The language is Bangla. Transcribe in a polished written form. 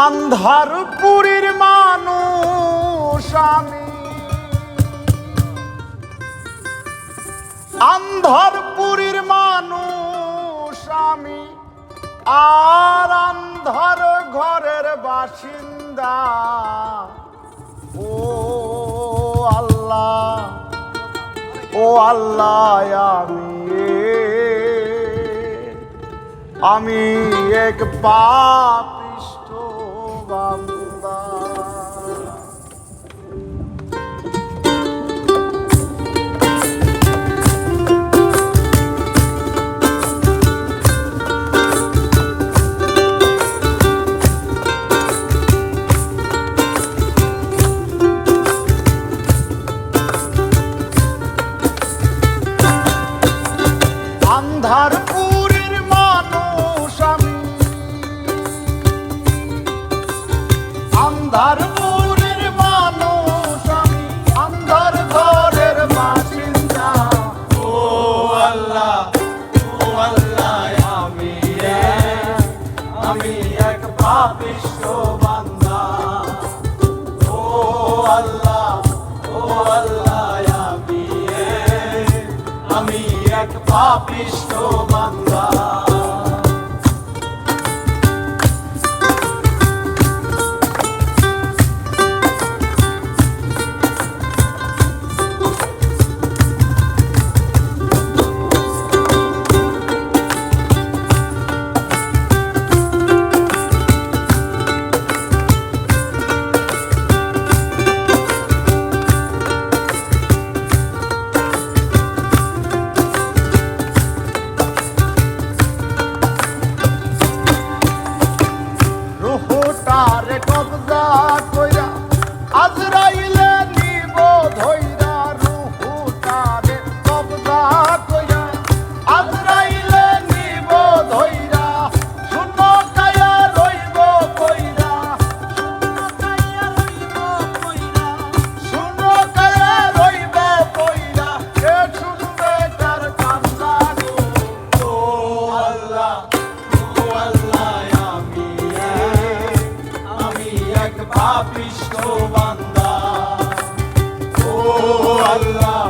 আন্ধারপুরীর মানুষ আমি, আন্ধারপুরীর মানুষ আমি, আর আন্ধার ঘরের বাসিন্দা। ও আল্লাহ, ও আল্লাহ, আমি এক পাপিষ্ঠ বান্দা। আন্ধারপুরীর মানুষ আমি, আন্ধারপুরীর মানুষ আমি, আন্ধার ঘরের বাসিন্দা। ও আল্লাহ, ও আল্লাহ, আমি এক পাপিষ্ঠ বান্দা। ও আল্লাহ, ও আল্লাহ, আমি এক পাপিষ্ঠ বান্দা। রুহটারে কবজা কইরা আজরাইলে নিব ধইরা। রুহটারে কবজা কইরা আজরাইলে নিব ধইরা। শূন্য কায়া রইব কইরা, শূন্য কায়া রইব কইরা, শূন্য কায়া রইব কইরা। এ শুনবে কার কান্না গো। ও আল্লাহ, ও আল্লাহ, আমি এক পাপিষ্ঠ বান্দা। ও আল্লাহ,